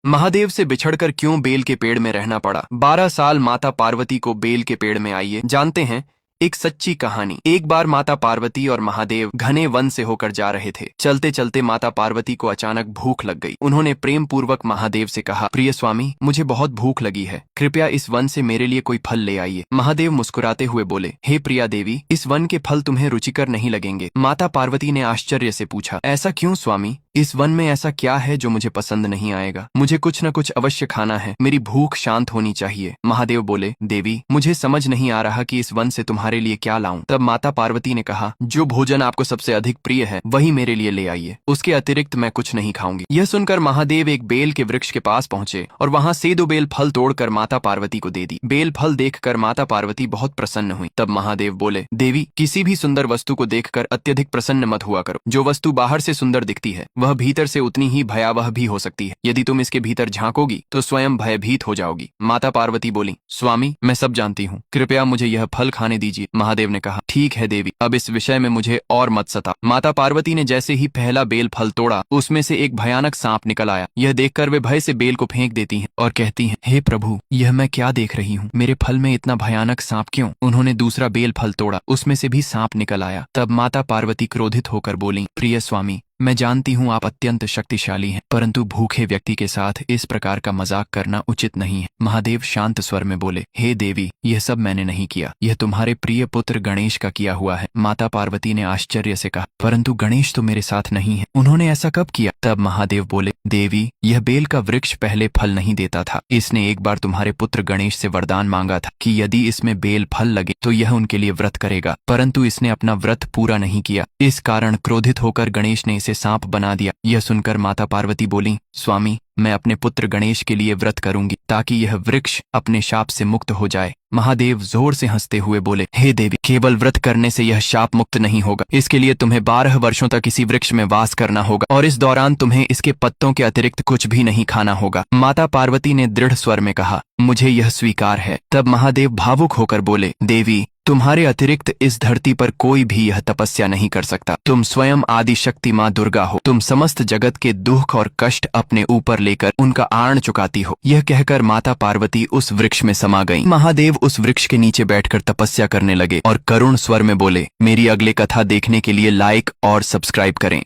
महादेव से बिछड़कर क्यों बेल के पेड़ में रहना पड़ा। 12 साल माता पार्वती को बेल के पेड़ में आइए जानते हैं एक सच्ची कहानी। एक बार माता पार्वती और महादेव घने वन से होकर जा रहे थे। चलते चलते माता पार्वती को अचानक भूख लग गई। उन्होंने प्रेम पूर्वक महादेव से कहा, प्रिय स्वामी, मुझे बहुत भूख लगी है, कृपया इस वन से मेरे लिए कोई फल ले आइए। महादेव मुस्कुराते हुए बोले, हे प्रिया देवी, इस वन के फल तुम्हें रुचिकर नहीं लगेंगे। माता पार्वती ने आश्चर्य से पूछा, ऐसा क्यों स्वामी? इस वन में ऐसा क्या है जो मुझे पसंद नहीं आएगा? मुझे कुछ न कुछ अवश्य खाना है, मेरी भूख शांत होनी चाहिए। महादेव बोले, देवी, मुझे समझ नहीं आ रहा कि इस वन से तुम्हारे लिए क्या लाऊं। तब माता पार्वती ने कहा, जो भोजन आपको सबसे अधिक प्रिय है वही मेरे लिए ले आइए, उसके अतिरिक्त मैं कुछ नहीं खाऊंगी। यह सुनकर महादेव एक बेल के वृक्ष के पास पहुंचे और वहां से 2 बेल फल तोड़कर माता पार्वती को दे दी। बेल फल देखकर माता पार्वती बहुत प्रसन्न हुई। तब महादेव बोले, देवी, किसी भी सुंदर वस्तु को देखकर अत्यधिक प्रसन्न मत हुआ करो। जो वस्तु बाहर से सुंदर दिखती है वह भीतर से उतनी ही भयावह भी हो सकती है। यदि तुम इसके भीतर झांकोगी तो स्वयं भयभीत हो जाओगी। माता पार्वती बोली, स्वामी, मैं सब जानती हूँ, कृपया मुझे यह फल खाने दीजिए। महादेव ने कहा, ठीक है देवी, अब इस विषय में मुझे और मत सता। माता पार्वती ने जैसे ही पहला बेल फल तोड़ा, उसमें से एक भयानक सांप निकल आया। यह देखकर वे भय से बेल को फेंक देती हैं और कहती हैं, हे प्रभु, यह मैं क्या देख रही हूँ? मेरे फल में इतना भयानक सांप क्यों? उन्होंने दूसरा बेल फल तोड़ा, उसमें से भी सांप निकल आया। तब माता पार्वती क्रोधित होकर बोली, प्रिय स्वामी, मैं जानती हूँ आप अत्यंत शक्तिशाली हैं, परंतु भूखे व्यक्ति के साथ इस प्रकार का मजाक करना उचित नहीं है। महादेव शांत स्वर में बोले, हे देवी, यह सब मैंने नहीं किया, यह तुम्हारे प्रिय पुत्र गणेश का किया हुआ है। माता पार्वती ने आश्चर्य से कहा, परंतु गणेश तो मेरे साथ नहीं है, उन्होंने ऐसा कब किया? तब महादेव बोले, देवी, यह बेल का वृक्ष पहले फल नहीं देता था। इसने एक बार तुम्हारे पुत्र गणेश से वरदान मांगा था कि यदि इसमें बेल फल लगे तो यह उनके लिए व्रत करेगा, परंतु इसने अपना व्रत पूरा नहीं किया। इस कारण क्रोधित होकर गणेश ने से सांप बना दिया। यह सुनकर माता पार्वती बोली, स्वामी, मैं अपने पुत्र गणेश के लिए व्रत करूंगी ताकि यह वृक्ष अपने शाप से मुक्त हो जाए। महादेव जोर से हंसते हुए बोले, हे देवी, केवल व्रत करने से यह शाप मुक्त नहीं होगा। इसके लिए तुम्हें 12 वर्षों तक इसी वृक्ष में वास करना होगा और इस दौरान तुम्हें इसके पत्तों के अतिरिक्त कुछ भी नहीं खाना होगा। माता पार्वती ने दृढ़ स्वर में कहा, मुझे यह स्वीकार है। तब महादेव भावुक होकर बोले, देवी, तुम्हारे अतिरिक्त इस धरती पर कोई भी यह तपस्या नहीं कर सकता। तुम स्वयं आदि शक्ति माँ दुर्गा हो। तुम समस्त जगत के दुख और कष्ट अपने ऊपर लेकर उनका आर्ण चुकाती हो। यह कहकर माता पार्वती उस वृक्ष में समा गईं। महादेव उस वृक्ष के नीचे बैठकर तपस्या करने लगे और करुण स्वर में बोले, मेरी अगली कथा देखने के लिए लाइक और सब्सक्राइब करें।